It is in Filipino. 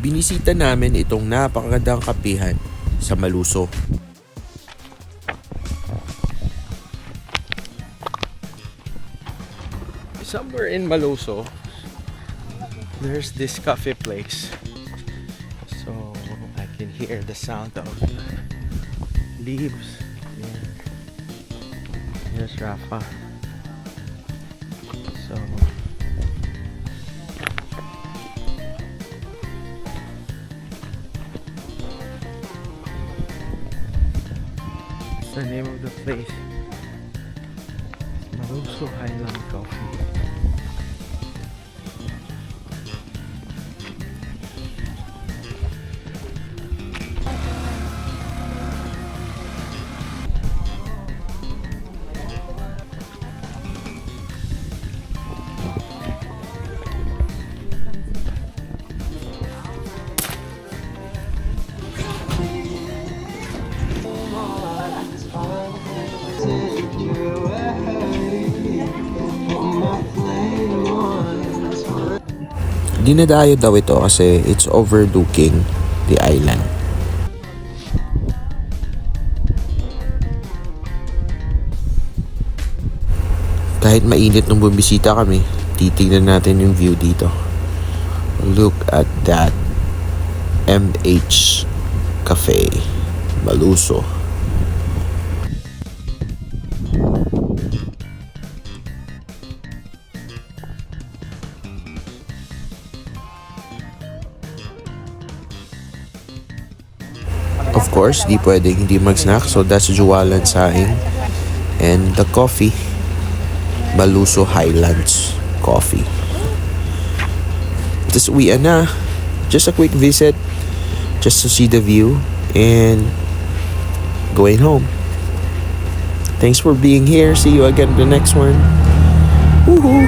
Binisita namin itong napakagandang kapihan sa Maluso. Somewhere in Maluso, there's this cafe place. So I can hear the sound of leaves. Yeah. Here's Rafa. So what's the name of the place? Maluso Highland Coffee. Dinadayo daw ito kasi it's overlooking the island. Kahit mainit nung bumisita kami, titignan natin yung view dito. Look at that MH Cafe, Maluso. Of course, di pwedeng hindi mag-snack. So that's Juwalan Sahing. And the coffee, Maluso Highlands Coffee. Tapos uwian na. Just a quick visit. Just to see the view. And going home. Thanks for being here. See you again in the next one. Woohoo!